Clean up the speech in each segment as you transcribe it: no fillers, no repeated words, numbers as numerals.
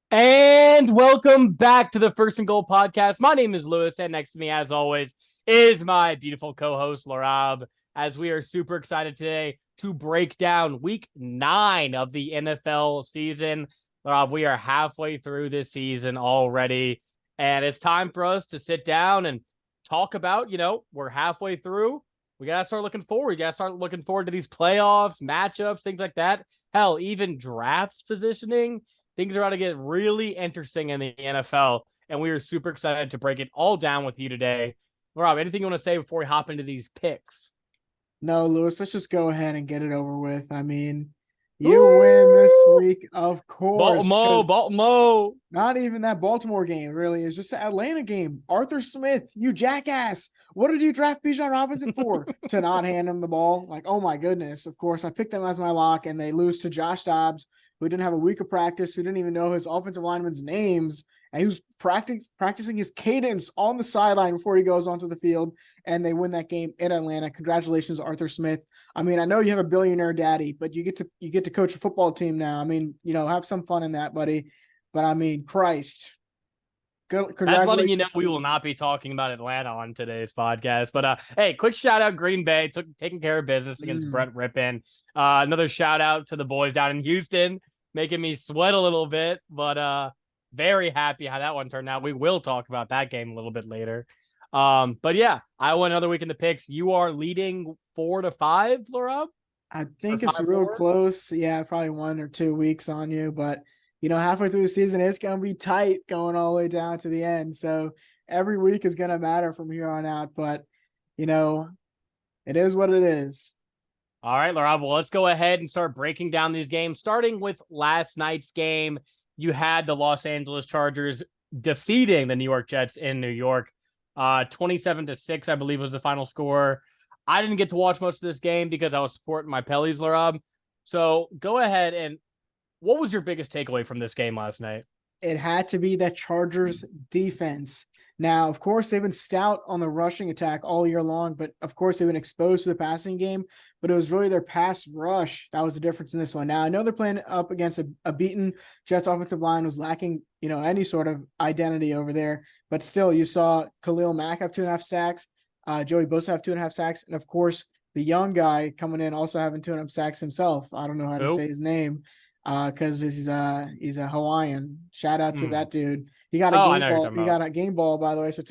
And welcome back to the First and Goal podcast. My name is Lewis, and next to me, as always, is my beautiful co-host Laraib. As we are super excited today to break down Week 9 of the NFL season. Laraib, we are halfway through this season already, and it's time for us to sit down and talk about. We're halfway through. We gotta start looking forward. We gotta start looking forward to these playoffs, matchups, things like that. Hell, even drafts positioning. Things are about to get really interesting in the NFL, and we are super excited to break it all down with you today. Rob, anything you want to say before we hop into these picks? No, Lewis, let's just go ahead and get it over with. I mean, you win this Woo! week, of course, Baltimore, because Baltimore. not even that Baltimore game, really. It's just the Atlanta game. Arthur Smith, you jackass. What did you draft Bijan Robinson for? To not hand him the ball? Like, oh my goodness. Of course, I picked them as my lock, and they lose to Josh Dobbs, who didn't have a week of practice, who didn't even know his offensive linemen's names, and he was practicing his cadence on the sideline before he goes onto the field, and they win that game in Atlanta. Congratulations, Arthur Smith. I mean, I know you have a billionaire daddy, but you get to coach a football team now. I mean, have some fun in that, buddy. But I mean, Christ. Good, That's letting you know congratulations to we will you. not be talking about Atlanta on today's podcast. But hey, quick shout out Green Bay taking care of business against Mm. Brent Rippin. Another shout out to the boys down in Houston, making me sweat a little bit, but very happy how that one turned out. We will talk about that game a little bit later. But yeah, I went another week in the picks. You are leading 4-5, Laura, I or think it's five real four. close. Yeah, probably 1 or 2 weeks on you, but halfway through the season, it's gonna be tight going all the way down to the end. So every week is gonna matter from here on out. But you know, it is what it is. All right, Laura. Well, let's go ahead and start breaking down these games. Starting with last night's game, you had the Los Angeles Chargers defeating the New York Jets in New York. 27-6, I believe, was the final score. I didn't get to watch most of this game because I was supporting my Pellies, Laura. So go ahead and what was your biggest takeaway from this game last night? It had to be that Chargers defense. Now, of course, they've been stout on the rushing attack all year long, but of course, they've been exposed to the passing game. But it was really their pass rush that was the difference in this one. Now, I know they're playing up against a beaten Jets offensive line was lacking, any sort of identity over there. But still, you saw Khalil Mack have 2.5 sacks, Joey Bosa have 2.5 sacks, and of course, the young guy coming in also having 2.5 sacks himself. I don't know how to Oh, say his name because he's a Hawaiian. Shout out to mm. that dude. He got a Oh, I game know who you're ball. talking He about. got a game ball, by the way. So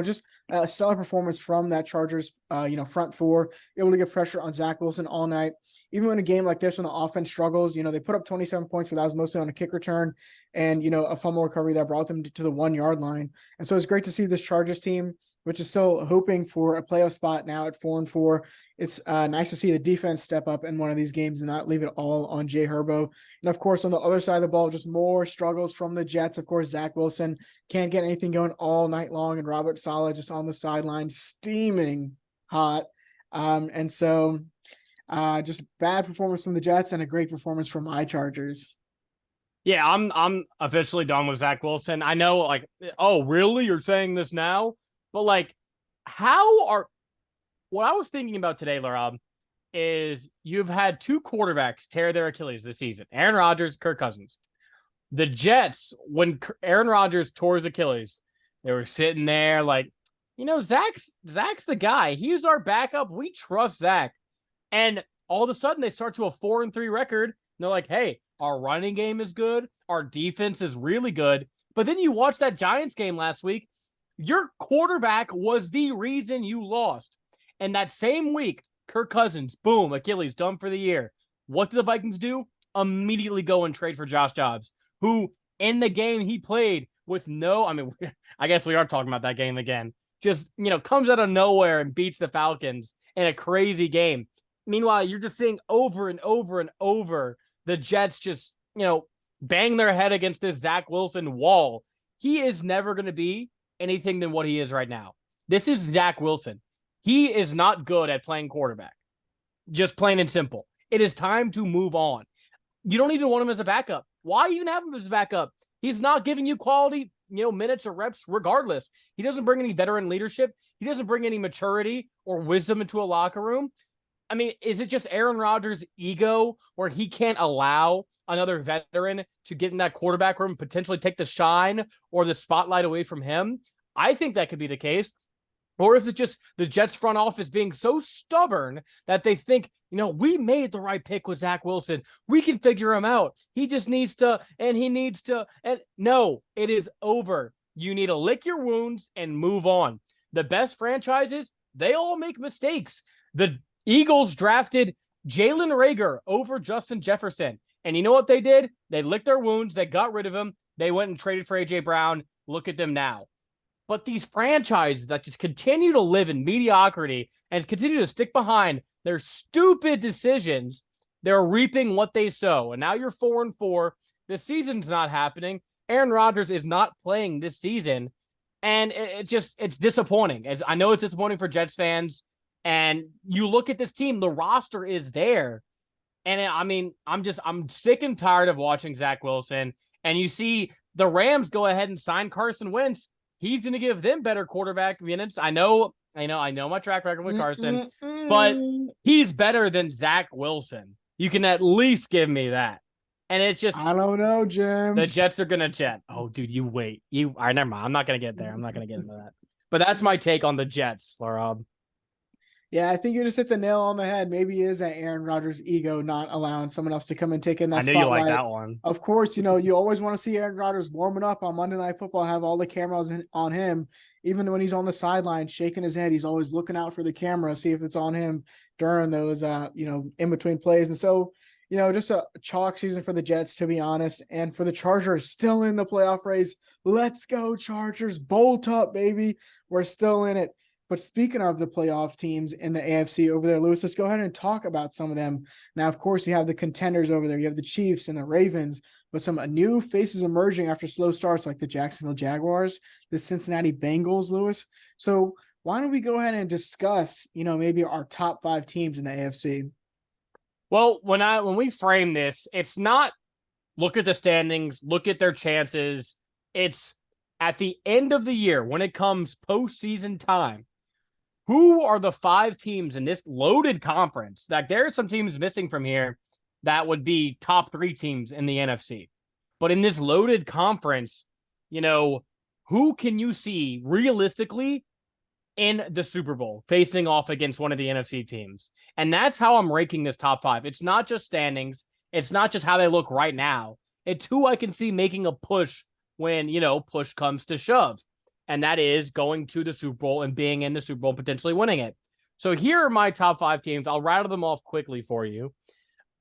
just a stellar performance from that Chargers, front four, able to get pressure on Zach Wilson all night. Even in a game like this, when the offense struggles, they put up 27 points, but that was mostly on a kick return and a fumble recovery that brought them to the 1 yard line. And so it's great to see this Chargers team, which is still hoping for a playoff spot now at 4-4. It's nice to see the defense step up in one of these games and not leave it all on Jay Herbo. And of course, on the other side of the ball, just more struggles from the Jets. Of course, Zach Wilson can't get anything going all night long, and Robert Saleh just on the sideline, steaming hot. And so just bad performance from the Jets and a great performance from my Chargers. Yeah, I'm officially done with Zach Wilson. I know, like, oh, really? You're saying this now? But like, how are what I was thinking about today, Laura, is you've had two quarterbacks tear their Achilles this season: Aaron Rodgers, Kirk Cousins. The Jets, when Aaron Rodgers tore his Achilles, they were sitting there like, Zach's the guy. He's our backup. We trust Zach. And all of a sudden, they start to a 4-3 record. And they're like, hey, our running game is good. Our defense is really good. But then you watch that Giants game last week. Your quarterback was the reason you lost. And that same week, Kirk Cousins, boom, Achilles, done for the year. What do the Vikings do? Immediately go and trade for Josh Dobbs, who in the game he played with no, I mean, I guess we are talking about that game again. Just, comes out of nowhere and beats the Falcons in a crazy game. Meanwhile, you're just seeing over and over and over the Jets just, bang their head against this Zach Wilson wall. He is never going to be anything than what he is right now. This is Zach Wilson. He is not good at playing quarterback. Just plain and simple. It is time to move on. You don't even want him as a backup. Why even have him as a backup? He's not giving you quality, minutes or reps regardless. He doesn't bring any veteran leadership. He doesn't bring any maturity or wisdom into a locker room. I mean, is it just Aaron Rodgers' ego where he can't allow another veteran to get in that quarterback room, potentially take the shine or the spotlight away from him? I think that could be the case. Or is it just the Jets front office being so stubborn that they think, we made the right pick with Zach Wilson. We can figure him out. He just needs to, and he needs to. And no, it is over. You need to lick your wounds and move on. The best franchises, they all make mistakes. The Eagles drafted Jalen Reagor over Justin Jefferson. And you know what they did? They licked their wounds. They got rid of him. They went and traded for A.J. Brown. Look at them now. But these franchises that just continue to live in mediocrity and continue to stick behind their stupid decisions, they're reaping what they sow. And now you're 4-4. The season's not happening. Aaron Rodgers is not playing this season. And it's disappointing. As I know it's disappointing for Jets fans. And you look at this team, the roster is there. And I'm sick and tired of watching Zach Wilson. And you see the Rams go ahead and sign Carson Wentz. He's going to give them better quarterback minutes. I know my track record with Carson, but he's better than Zach Wilson. You can at least give me that. And it's just, I don't know, James. The Jets are going to jet. Oh, dude, you wait. All right, never mind. I'm not going to get there. I'm not going to get into that. But that's my take on the Jets, Laraib. Yeah, I think you just hit the nail on the head. Maybe it is that Aaron Rodgers' ego not allowing someone else to come and take in that spotlight. I knew you like that one. Of course, you always want to see Aaron Rodgers warming up on Monday Night Football, have all the cameras on him. Even when he's on the sideline shaking his head, he's always looking out for the camera, see if it's on him during those, in between plays. And so, just a chalk season for the Jets, to be honest. And for the Chargers, still in the playoff race. Let's go, Chargers. Bolt up, baby. We're still in it. But speaking of the playoff teams in the AFC over there, Lewis, let's go ahead and talk about some of them. Now, of course, you have the contenders over there. You have the Chiefs and the Ravens, but some new faces emerging after slow starts like the Jacksonville Jaguars, the Cincinnati Bengals, Lewis. So why don't we go ahead and discuss, maybe our top 5 teams in the AFC? Well, when we frame this, it's not look at the standings, look at their chances. It's at the end of the year when it comes postseason time. Who are the 5 teams in this loaded conference? That there are some teams missing from here that would be top 3 teams in the NFC. But in this loaded conference, who can you see realistically in the Super Bowl facing off against one of the NFC teams? And that's how I'm ranking this top 5. It's not just standings. It's not just how they look right now. It's who I can see making a push when, push comes to shove. And that is going to the Super Bowl and being in the Super Bowl, potentially winning it. So here are my top 5 teams. I'll rattle them off quickly for you.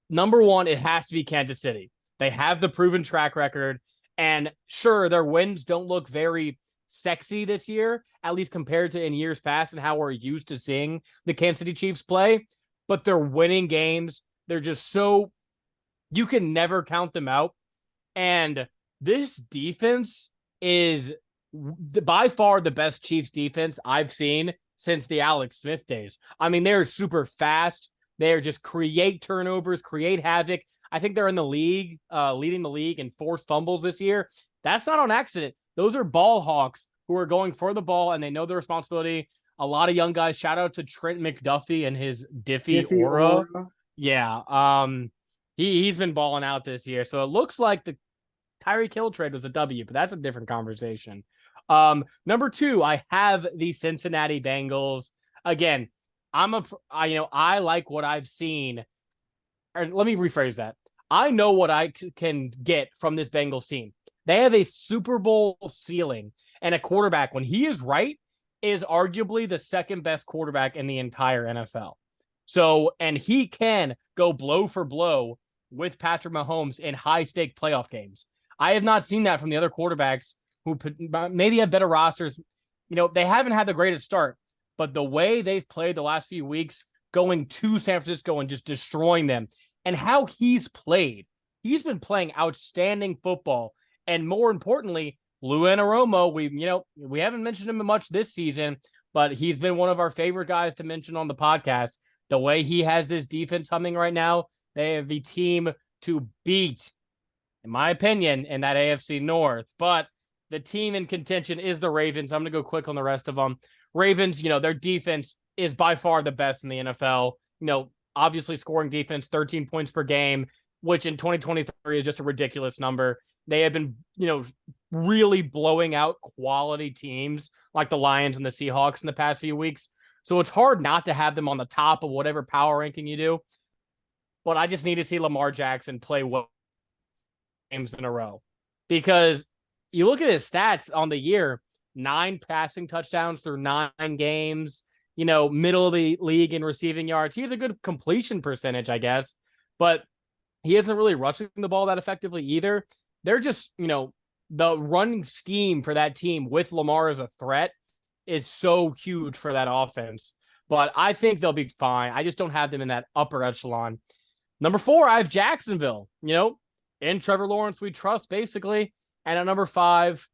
Number 1, it has to be Kansas City. They have the proven track record. And sure, their wins don't look very sexy this year, at least compared to in years past and how we're used to seeing the Kansas City Chiefs play. But they're winning games. They're just so, you can never count them out. And this defense is by far the best Chiefs defense I've seen since the Alex Smith days. I mean, they're super fast. They're just create turnovers, create havoc. I think they're in the league, leading the league in forced fumbles this year. That's not on accident. Those are ball hawks who are going for the ball and they know their responsibility. A lot of young guys. Shout out to Trent McDuffie and his Diffie aura. Yeah. He's been balling out this year. So it looks like the Tyreek Hill trade was a W, but that's a different conversation. Number 2, I have the Cincinnati Bengals. Again, I like what I've seen. Or let me rephrase that. I know what I can get from this Bengals team. They have a Super Bowl ceiling and a quarterback, when he is right, is arguably the second best quarterback in the entire NFL. So, and he can go blow for blow with Patrick Mahomes in high-stake playoff games. I have not seen that from the other quarterbacks who maybe have better rosters. They haven't had the greatest start, but the way they've played the last few weeks, going to San Francisco and just destroying them, and how he's played, he's been playing outstanding football. And more importantly, Lou Anarumo, we haven't mentioned him much this season, but he's been one of our favorite guys to mention on the podcast. The way he has this defense humming right now, they have the team to beat, in my opinion, in that AFC North. But the team in contention is the Ravens. I'm going to go quick on the rest of them. Ravens, their defense is by far the best in the NFL. obviously scoring defense, 13 points per game, which in 2023 is just a ridiculous number. They have been, really blowing out quality teams like the Lions and the Seahawks in the past few weeks. So it's hard not to have them on the top of whatever power ranking you do. But I just need to see Lamar Jackson play well games in a row, because you look at his stats on the year: 9 passing touchdowns through 9 games, middle of the league in receiving yards. He has a good completion percentage, I guess, but he isn't really rushing the ball that effectively either. They're just, the running scheme for that team with Lamar as a threat is so huge for that offense. But I think they'll be fine. I just don't have them in that upper echelon. Number 4, I have Jacksonville, in Trevor Lawrence we trust, basically. And at number 5,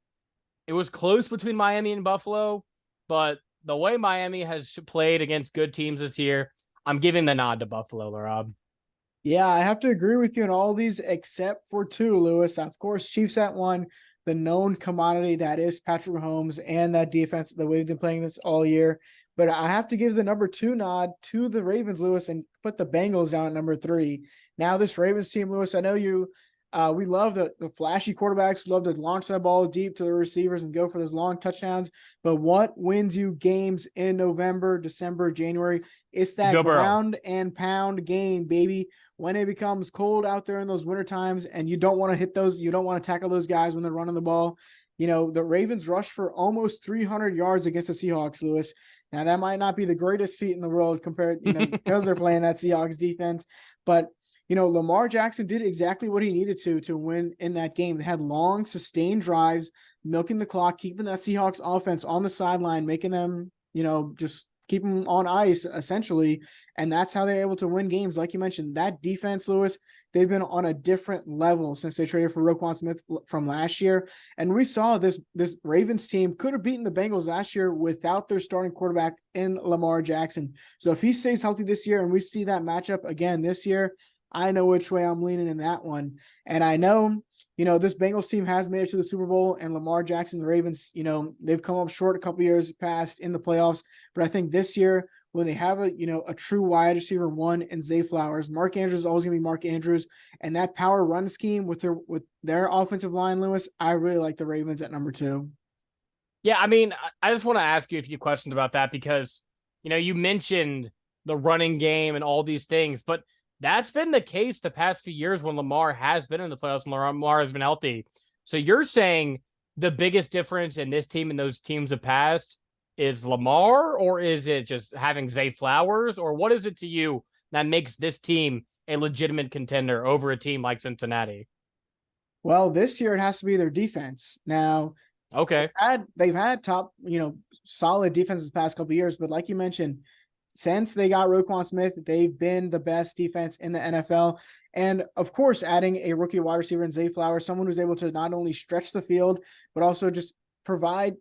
it was close between Miami and Buffalo, but the way Miami has played against good teams this year, I'm giving the nod to Buffalo, Laraib. Yeah, I have to agree with you on all these except for 2, Lewis. Of course, Chiefs at 1, the known commodity that is Patrick Mahomes and that defense, the way they've been playing this all year. But I have to give the number 2 nod to the Ravens, Lewis, and put the Bengals down at number 3. Now, this Ravens team, Lewis, I know we love the flashy quarterbacks, love to launch that ball deep to the receivers and go for those long touchdowns. But what wins you games in November, December, January? It's that ground and pound game, baby. When it becomes cold out there in those winter times and you don't want to hit those, you don't want to tackle those guys when they're running the ball. The Ravens rushed for almost 300 yards against the Seahawks, Lewis. Now, that might not be the greatest feat in the world compared, because they're playing that Seahawks defense. But, Lamar Jackson did exactly what he needed to win in that game. They had long, sustained drives, milking the clock, keeping that Seahawks offense on the sideline, making them, just keep them on ice, essentially. And that's how they're able to win games. Like you mentioned, that defense, Lewis, they've been on a different level since they traded for Roquan Smith from last year. And we saw this Ravens team could have beaten the Bengals last year without their starting quarterback in Lamar Jackson. So if he stays healthy this year and we see that matchup again this year, I know which way I'm leaning in that one. And I know, this Bengals team has made it to the Super Bowl, and Lamar Jackson, the Ravens, they've come up short a couple years past in the playoffs. But I think this year, when they have a true wide receiver 1 in Zay Flowers, Mark Andrews is always going to be Mark Andrews, and that power run scheme with their offensive line, Lewis, I really like the Ravens at number 2. Yeah, I mean, I just want to ask you a few questions about that because, you mentioned the running game and all these things, but that's been the case the past few years when Lamar has been in the playoffs and Lamar has been healthy. So you're saying the biggest difference in this team and those teams of past is Lamar, or is it just having Zay Flowers, or what is it to you that makes this team a legitimate contender over a team like Cincinnati? Well, this year it has to be their defense. Now, okay, they've had top, solid defenses the past couple of years, but like you mentioned, since they got Roquan Smith, they've been the best defense in the NFL. And of course, adding a rookie wide receiver in Zay Flowers, someone who's able to not only stretch the field, but also just provide,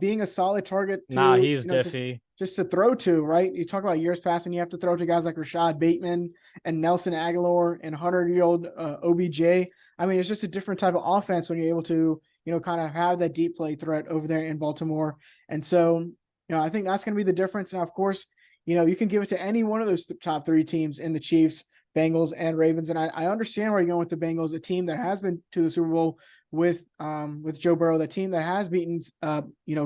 being a solid target to, he's diffy. Just to throw to, right? You talk about years past and you have to throw to guys like Rashad Bateman and Nelson Aguilar and 100-year-old OBJ. I mean, it's just a different type of offense when you're able to, kind of have that deep play threat over there in Baltimore. And so, I think that's going to be the difference. Now, of course, you can give it to any one of those top 3 teams in the Chiefs, Bengals, and Ravens. And I understand where you're going with the Bengals, a team that has been to the Super Bowl with Joe Burrow, the team that has beaten,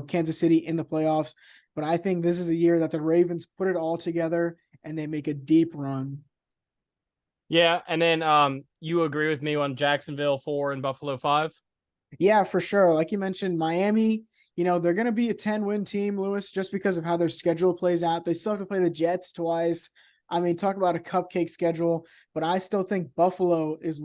Kansas City in the playoffs. But I think this is a year that the Ravens put it all together and they make a deep run. Yeah. And then you agree with me on Jacksonville 4 and Buffalo 5? Yeah, for sure. Like you mentioned, Miami, they're going to be a 10-win team, Lewis, just because of how their schedule plays out. They still have to play the Jets twice. I mean, talk about a cupcake schedule, but I still think Buffalo is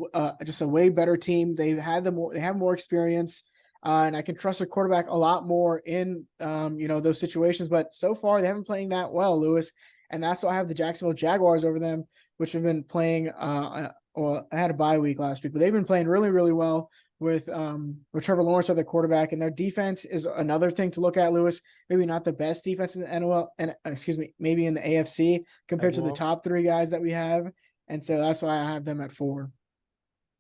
just a way better team. They have more experience, and I can trust their quarterback a lot more in, those situations. But so far, they haven't playing that well, Lewis, and that's why I have the Jacksonville Jaguars over them, which have been playing. I had a bye week last week, but they've been playing really, really well with Trevor Lawrence at their quarterback, and their defense is another thing to look at, Lewis. Maybe not the best defense in the NFL, and maybe in the AFC compared to the top 3 guys that we have. And so that's why I have them at 4.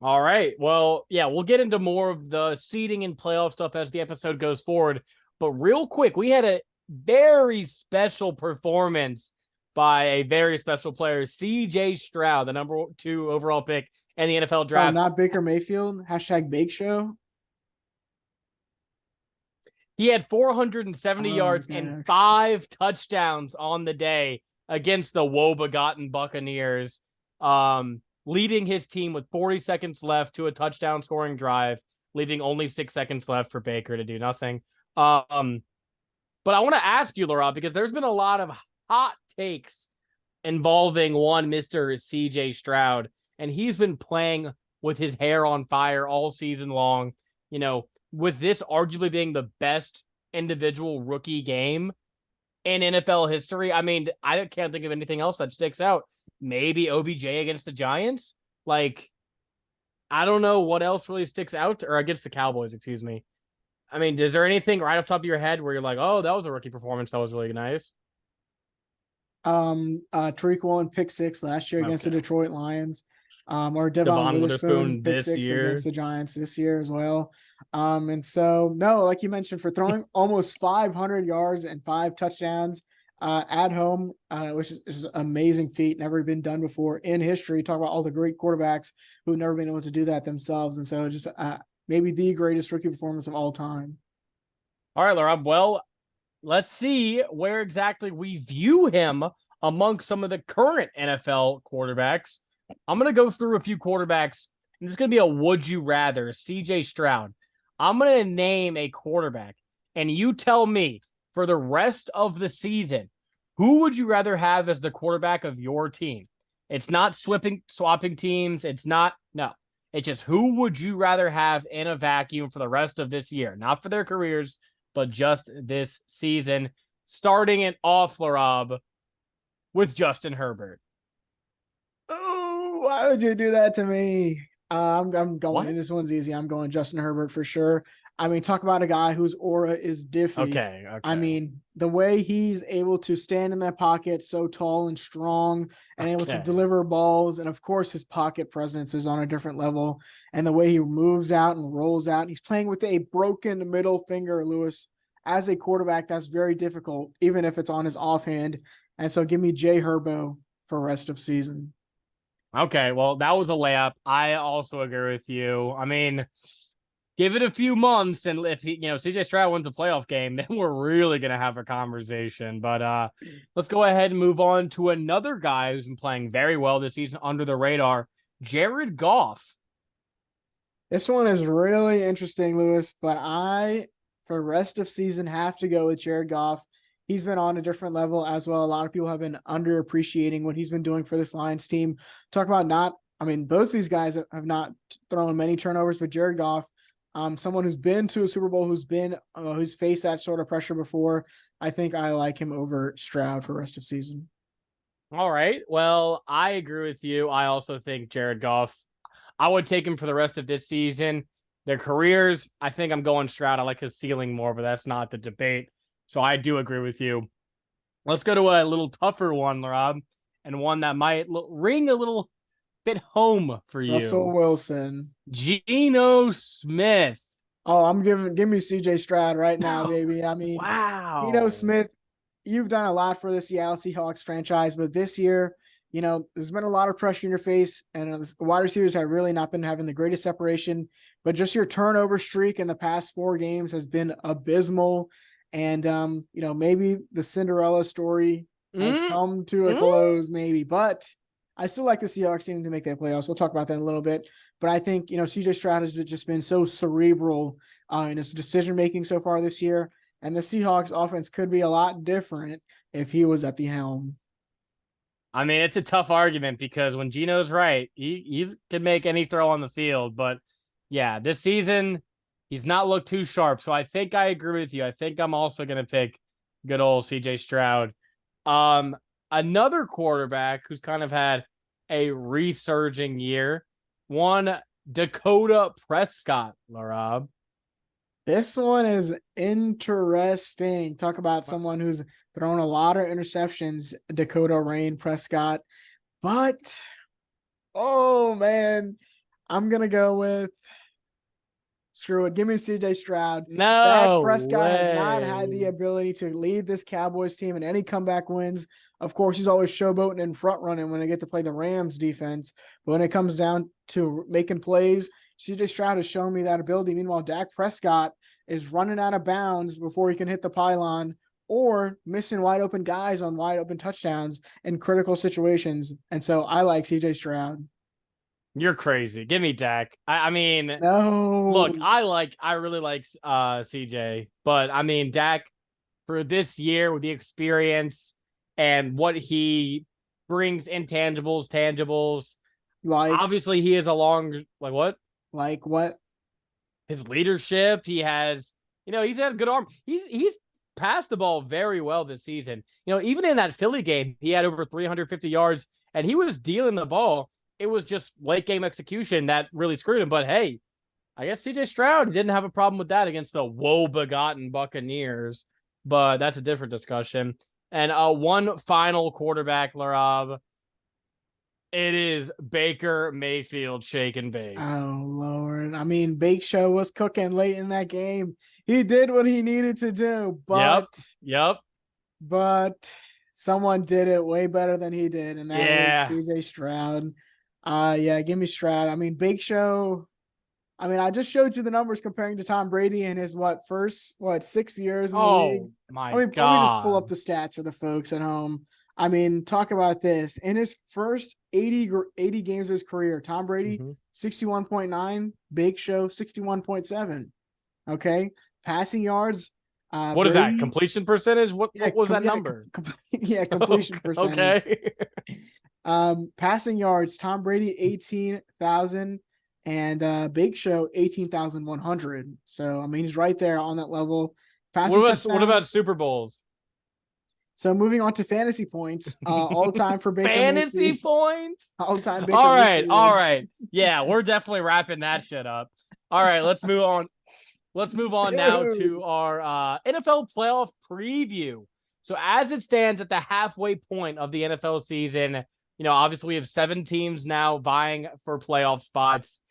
All right. Well, yeah, we'll get into more of the seeding and playoff stuff as the episode goes forward. But real quick, we had a very special performance by a very special player, C.J. Stroud, the number 2 overall pick in the NFL Oh, draft. not Baker Mayfield. Hashtag Bake Show. He had 470 yards and gosh. 5 touchdowns on the day against the woe-begotten Buccaneers, leading his team with 40 seconds left to a touchdown scoring drive, leaving only 6 seconds left for Baker to do nothing. But I want to ask you, Laura, because there's been a lot of hot takes involving one Mr. C.J. Stroud, and he's been playing with his hair on fire all season long. You know, with this arguably being the best individual rookie game in NFL history. I mean, I can't think of anything else that sticks out. Maybe OBJ against the Giants. Like, I don't know what else really sticks out, or against the Cowboys, excuse me. I mean, is there anything right off the top of your head where you're like, oh, that was a rookie performance that was really nice? Tariq Woolen pick 6 last year against the Detroit Lions. Or Devon Witherspoon pick 6 against the Giants this year as well. And so, no, like you mentioned, for throwing almost 500 yards and 5 touchdowns at home, which is an amazing feat, never been done before in history. Talk about all the great quarterbacks who've never been able to do that themselves. And so just maybe the greatest rookie performance of all time. All right, Laura. Well, let's see where exactly we view him among some of the current NFL quarterbacks. I'm going to go through a few quarterbacks, and it's going to be a would you rather. CJ Stroud. I'm going to name a quarterback, and you tell me for the rest of the season, who would you rather have as the quarterback of your team? It's not swapping teams. It's just who would you rather have in a vacuum for the rest of this year? Not for their careers, but just this season. Starting it off, Laraib, with Justin Herbert. Oh, why would you do that to me? I'm going. What? This one's easy. I'm going Justin Herbert for sure. I mean, talk about a guy whose aura is diffy. Okay. I mean, the way he's able to stand in that pocket so tall and strong and able to deliver balls. And of course, his pocket presence is on a different level. And the way he moves out and rolls out, he's playing with a broken middle finger, Lewis. As a quarterback, that's very difficult, even if it's on his offhand. And so give me Jay Herbo for rest of season. Okay, well, that was a layup. I also agree with you. I mean, give it a few months, and if CJ Stroud wins the playoff game, then we're really gonna have a conversation. But let's go ahead and move on to another guy who's been playing very well this season under the radar, Jared Goff. This one is really interesting, Lewis, but I, for rest of season, have to go with Jared Goff. He's been on a different level as well. A lot of people have been underappreciating what he's been doing for this Lions team. Talk about both these guys have not thrown many turnovers, but Jared Goff, someone who's been to a Super Bowl, who's faced that sort of pressure before. I think I like him over Stroud for rest of season. All right. Well, I agree with you. I also think Jared Goff, I would take him for the rest of this season. Their careers, I think I'm going Stroud. I like his ceiling more, but that's not the debate. So I do agree with you. Let's go to a little tougher one, Rob, and one that might ring a little bit home for you. Russell Wilson. Geno Smith. Oh, give me CJ Stroud right now, baby. I mean, wow. Geno Smith, you've done a lot for the Seattle Seahawks franchise, but this year, there's been a lot of pressure in your face, and the wide receivers have really not been having the greatest separation, but just your turnover streak in the past 4 games has been abysmal. And, maybe the Cinderella story has come to a close, maybe, but I still like the Seahawks team to make that playoffs. We'll talk about that in a little bit, but I think, CJ Stroud has just been so cerebral in his decision-making so far this year. And the Seahawks offense could be a lot different if he was at the helm. I mean, it's a tough argument because when Geno's right, he can make any throw on the field. But yeah, this season, he's not looked too sharp. So I think I agree with you. I think I'm also going to pick good old CJ Stroud. Another quarterback who's kind of had a resurging year, one Dakota Prescott, Laraib. This one is interesting. Talk about someone who's thrown a lot of interceptions, Dakota Rain Prescott. But, oh, man, I'm going to go with Screw it. Give me CJ Stroud. Dak No Prescott has not had the way. ability to lead this Cowboys team in any comeback wins. Of course, he's always showboating and front running when they get to play the Rams defense. But when it comes down to making plays, CJ Stroud has shown me that ability. Meanwhile, Dak Prescott is running out of bounds before he can hit the pylon or missing wide open guys on wide open touchdowns in critical situations. And so I like CJ Stroud. You're crazy. Give me Dak. I mean, No. look, I really like CJ, but I mean Dak for this year with the experience and what he brings intangibles, tangibles. Like, Obviously, he is a long like what? like what? His leadership. He has, he's had a good arm. He's passed the ball very well this season. Even in that Philly game, he had over 350 yards and he was dealing the ball. It was just late game execution that really screwed him. But hey, I guess CJ Stroud didn't have a problem with that against the woe-begotten Buccaneers. But that's a different discussion. And one final quarterback, Laraib. It is Baker Mayfield shake and bake. Oh, Lord. I mean, Bake Show was cooking late in that game. He did what he needed to do, Yep. but someone did it way better than he did, and that is CJ Stroud. Yeah, give me Stroud. I mean, Bake Show. I mean, I just showed you the numbers comparing to Tom Brady in his first 6 years in the league. My Let me just pull up the stats for the folks at home. I mean, talk about this. In his first 80 games of his career, Tom Brady, 61.9, Bake Show, 61.7. Okay. Passing yards. What Brady, is that? Completion percentage? What was that number? Completion percentage. Okay. Passing yards, Tom Brady, 18,000. And Bake Show, 18,100. So, I mean, he's right there on that level. Passing What about Super Bowls? So moving on to fantasy points, all time for Baker fantasy Mayfield. points. All time Baker all Mayfield. right. Yeah, we're definitely wrapping that shit up. All right, let's move on. Let's move on now to our NFL playoff preview. So as it stands at the halfway point of the NFL season, obviously we have 7 teams now vying for playoff spots.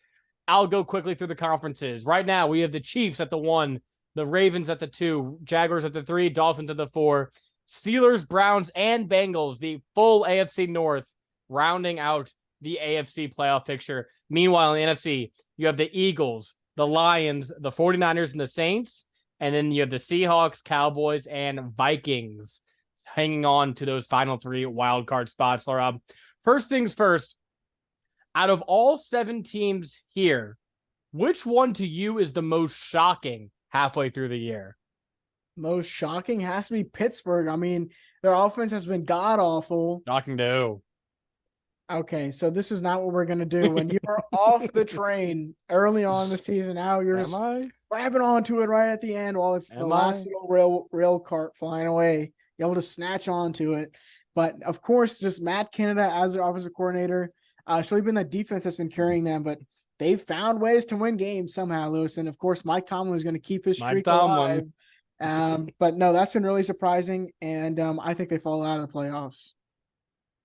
I'll go quickly through the conferences. Right now, we have the Chiefs at the 1, the Ravens at the 2, Jaguars at the 3, Dolphins at the 4, Steelers, Browns, and Bengals, the full AFC North, rounding out the AFC playoff picture. Meanwhile, in the NFC, you have the Eagles, the Lions, the 49ers, and the Saints. And then you have the Seahawks, Cowboys, and Vikings hanging on to those final 3 wildcard spots. Laura, first things first, out of all 7 teams here, which one to you is the most shocking halfway through the year? Most shocking has to be Pittsburgh. I mean, their offense has been god-awful. Shocking to. Okay, so this is not what we're going to do. When you're off the train early on in the season, now you're just grabbing onto it right at the end while it's the last little rail cart flying away. You're able to snatch onto it. But, of course, just Matt Canada as their offensive coordinator. It's really been the defense that's been carrying them, but they've found ways to win games somehow, Lewis. And, of course, Mike Tomlin is going to keep his streak alive. But no, that's been really surprising, and I think they fall out of the playoffs.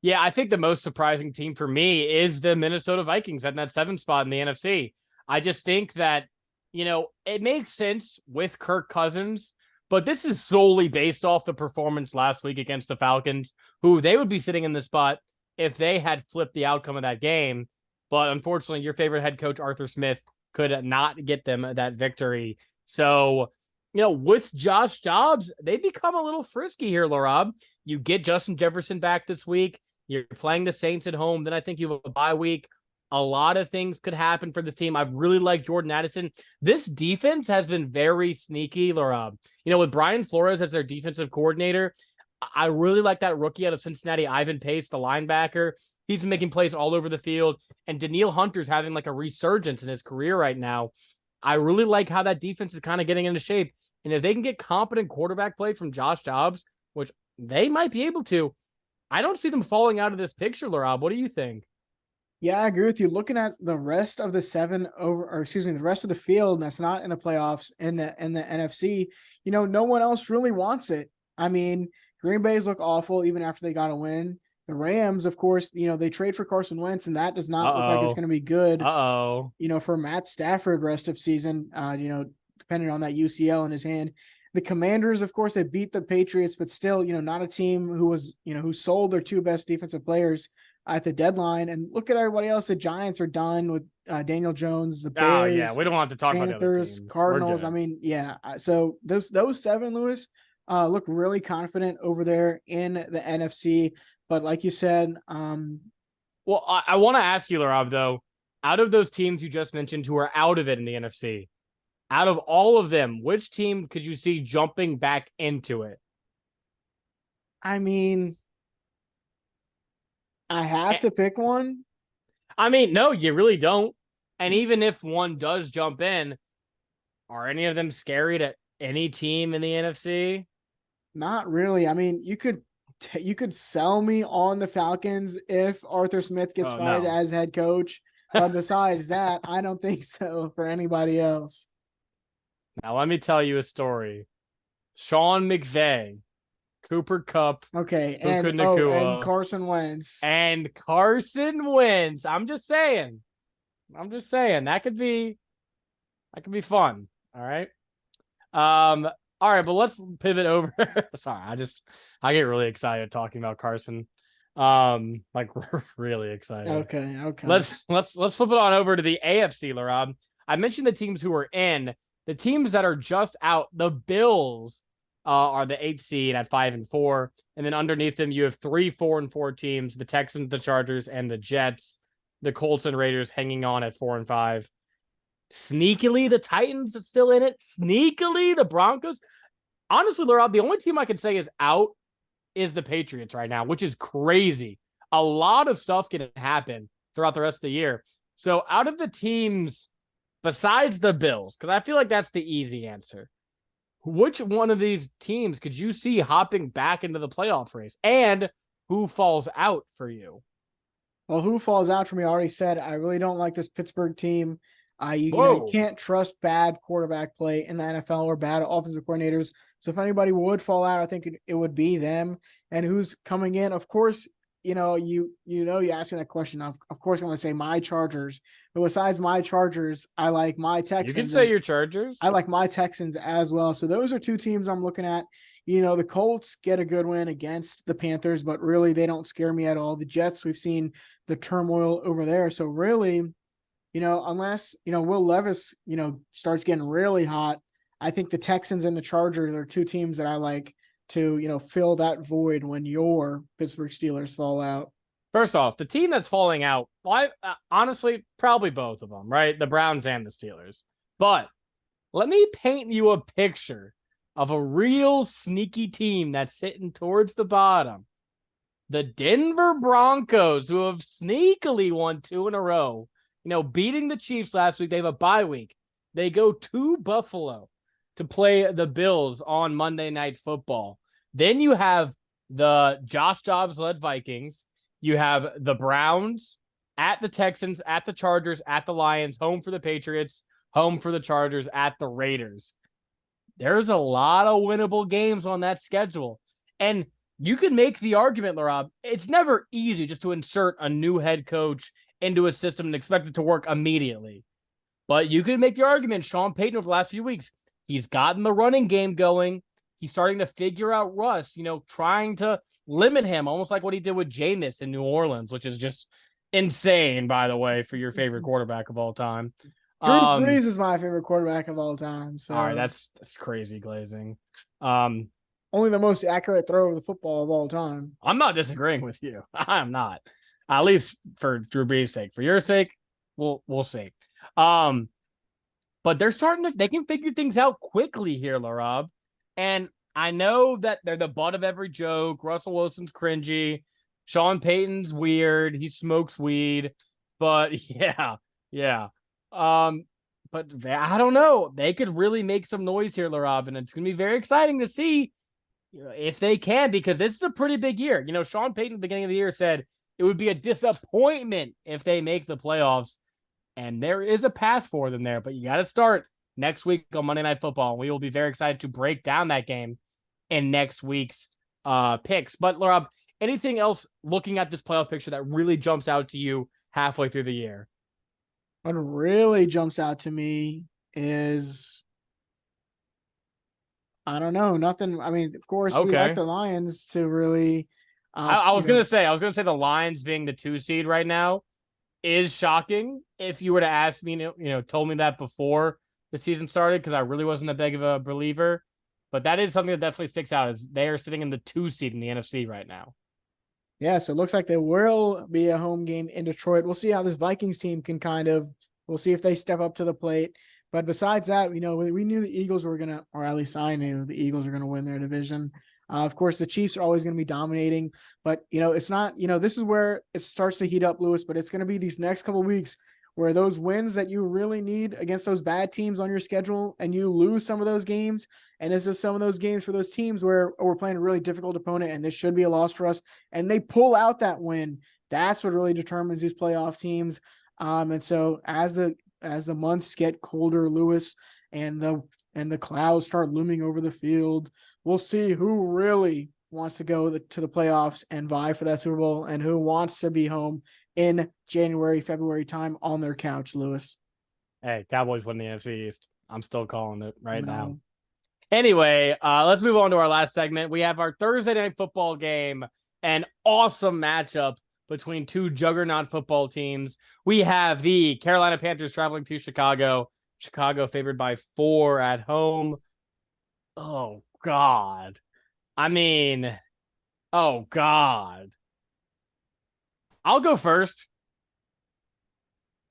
Yeah, I think the most surprising team for me is the Minnesota Vikings at that 7th spot in the NFC. I just think that, it makes sense with Kirk Cousins, but this is solely based off the performance last week against the Falcons, who they would be sitting in the spot if they had flipped the outcome of that game. But unfortunately, your favorite head coach, Arthur Smith, could not get them that victory. So, with Josh Dobbs, they become a little frisky here, Laraib. You get Justin Jefferson back this week. You're playing the Saints at home. Then I think you have a bye week. A lot of things could happen for this team. I've really liked Jordan Addison. This defense has been very sneaky, Laraib. With Brian Flores as their defensive coordinator, I really like that rookie out of Cincinnati, Ivan Pace, the linebacker. He's been making plays all over the field. And Daniil Hunter's having like a resurgence in his career right now. I really like how that defense is kind of getting into shape. And if they can get competent quarterback play from Josh Dobbs, which they might be able to, I don't see them falling out of this picture, Laraib. What do you think? Yeah, I agree with you. Looking at the rest of the the rest of the field that's not in the playoffs in the NFC, no one else really wants it. I mean, Green Bay's look awful even after they got a win. The Rams, of course, they trade for Carson Wentz, and that does not look like it's Uh-oh. going to be good, Uh-oh. for Matt Stafford rest of season, depending on that UCL in his hand. The Commanders, of course, they beat the Patriots, but still, not a team who sold their two best defensive players at the deadline. And look at everybody else. The Giants are done with Daniel Jones, the Oh, yeah. Bears, We don't have to talk about the other Panthers, teams. We're Cardinals. I good. mean, yeah. So those seven, Lewis, look really confident over there in the NFC. But like you said, Well, I want to ask you, Laraib, though, out of those teams you just mentioned who are out of it in the NFC, out of all of them, which team could you see jumping back into it? I mean, I have Eh, to pick one. I mean, no, you really don't. And even if one does jump in, are any of them scary to any team in the NFC? Not really. I mean, you could sell me on the Falcons if Arthur Smith gets Oh, fired no. as head coach. But besides that, I don't think so for anybody else. Now, let me tell you a story. Sean McVay, Cooper Kupp, Okay, Puka and Nakua, Carson Wentz. and Carson Wentz. I'm just saying. That could be fun. All right. All right, but let's pivot over. Sorry, I get really excited talking about Carson. Like really excited. Okay. Let's flip it on over to the AFC, Larab. I mentioned the teams who are in. The teams that are just out, the Bills are the 8th seed at 5-4. And then underneath them, you have 3 4-4 teams, the Texans, the Chargers, and the Jets. The Colts and Raiders hanging on at 4-5. Sneakily, the Titans are still in it. Sneakily, the Broncos. Honestly, Laurent, the only team I can say is out is the Patriots right now, which is crazy. A lot of stuff can happen throughout the rest of the year. So out of the teams, besides the Bills, because I feel like that's the easy answer, which one of these teams could you see hopping back into the playoff race? And who falls out for you? Well, who falls out for me? I already said I really don't like this Pittsburgh team. You Whoa. can't trust bad quarterback play in the NFL or bad offensive coordinators. So if anybody would fall out, I think it would be them. And who's coming in? Of course, you asked me that question. Of course, I'm going to say my Chargers. But besides my Chargers, I like my You can Texans. say your Chargers. I like my Texans as well. So those are two teams I'm looking at. The Colts get a good win against the Panthers, but really they don't scare me at all. The Jets, we've seen the turmoil over there. So really, unless, Will Levis, starts getting really hot, I think the Texans and the Chargers are two teams that I like to, fill that void when your Pittsburgh Steelers fall out. First off, the team that's falling out, well, honestly, probably both of them, right? The Browns and the Steelers. But let me paint you a picture of a real sneaky team that's sitting towards the bottom. The Denver Broncos, who have sneakily won 2 in a row, beating the Chiefs last week. They have a bye week. They go to Buffalo to play the Bills on Monday Night Football. Then you have the Josh Dobbs-led Vikings. You have the Browns at the Texans, at the Chargers, at the Lions, home for the Patriots, home for the Chargers, at the Raiders. There's a lot of winnable games on that schedule. And you can make the argument, Laraib, it's never easy just to insert a new head coach into a system and expect it to work immediately. But you can make the argument, Sean Payton over the last few weeks, he's gotten the running game going. He's starting to figure out Russ, trying to limit him, almost like what he did with Jameis in New Orleans, which is just insane, by the way, for your favorite quarterback of all time. Drew Brees is my favorite quarterback of all time. So all right, that's crazy glazing. Only the most accurate throw of the football of all time. I'm not disagreeing with you. I'm not. At least for Drew Brees' sake. For your sake, we'll see. But they can figure things out quickly here, Laraib. And I know that they're the butt of every joke. Russell Wilson's cringy. Sean Payton's weird. He smokes weed. But yeah. But I don't know. They could really make some noise here, Laraib, and it's going to be very exciting to see if they can, because this is a pretty big year. Sean Payton at the beginning of the year said it would be a disappointment if they make the playoffs, and there is a path for them there, but you got to start next week on Monday Night Football. We will be very excited to break down that game in next week's picks. But, Laraib, anything else looking at this playoff picture that really jumps out to you halfway through the year? What really jumps out to me is, I don't know, nothing. I mean, of course, we like Okay. the Lions to really, I was gonna say the Lions being the 2 seed right now is shocking. If you were to ask me, told me that before the season started, because I really wasn't a big of a believer. But that is something that definitely sticks out. Is they are sitting in the 2 seed in the NFC right now. yeah. So it looks like there will be a home game in Detroit. We'll see how this Vikings team can we'll see if they step up to the plate. But besides that, we knew the Eagles were gonna, or at least I knew the Eagles were gonna win their division. Of course, the Chiefs are always going to be dominating, but it's not. This is where it starts to heat up, Lewis. But it's going to be these next couple of weeks where those wins that you really need against those bad teams on your schedule, and you lose some of those games. And this is some of those games for those teams where we're playing a really difficult opponent, and this should be a loss for us. And they pull out that win. That's what really determines these playoff teams. And so as the months get colder, Lewis, and the clouds start looming over the field, we'll see who really wants to go to the playoffs and vie for that Super Bowl, and who wants to be home in January, February time on their couch, Lewis. Hey, Cowboys win the NFC East. I'm still calling it right now. No. Anyway, let's move on to our last segment. We have our Thursday night football game, an awesome matchup between two juggernaut football teams. We have the Carolina Panthers traveling to Chicago. Chicago favored by 4 at home. Oh, God. I mean, oh, God. I'll go first.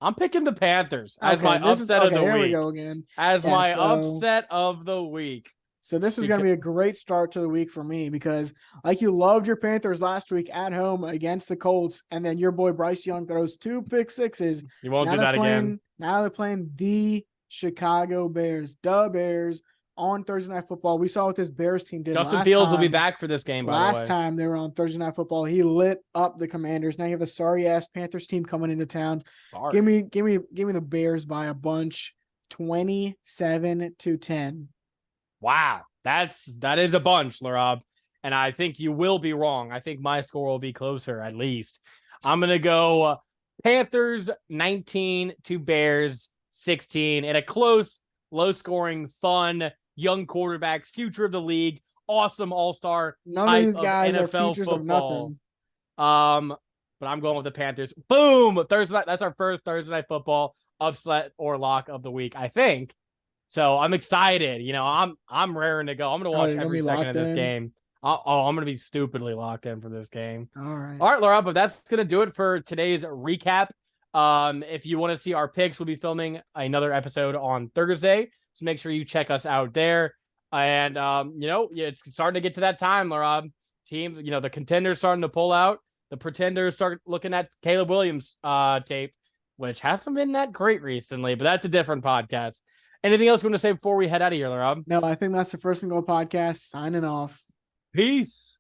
I'm picking the Panthers as my upset of the here week. we go again. As my upset of the week. So this is going to be a great start to the week for me, because like you loved your Panthers last week at home against the Colts, and then your boy Bryce Young throws 2 pick sixes. You won't do that again. Now they're playing the Chicago Bears, on Thursday Night Football. We saw what this Bears team did Justin last Fields time. will be back for this game, by the way. Last time they were on Thursday Night Football, he lit up the Commanders. Now you have a sorry-ass Panthers team coming into town. Sorry. Give me the Bears by a bunch, 27-10. Wow. That is a bunch, Laraib. And I think you will be wrong. I think my score will be closer, at least. I'm going to go Panthers 19 to Bears 16 in a close, low-scoring, fun, young quarterbacks, future of the league, awesome all-star. None of these guys NFL are futures football. of nothing. But I'm going with the Panthers. Boom! Thursday night. That's our first Thursday night football upset or lock of the week, I think. So I'm excited. I'm raring to go. I'm going to watch every second of this game. I'm going to be stupidly locked in for this game. All right, Laura, but that's going to do it for today's recap. If you want to see our picks, we'll be filming another episode on Thursday. So make sure you check us out there. And, it's starting to get to that time, Laura. Teams, the contenders starting to pull out. The pretenders start looking at Caleb Williams tape, which hasn't been that great recently, but that's a different podcast. Anything else you want to say before we head out of here, Rob? No, I think that's the First and Goal podcast. Signing off. Peace.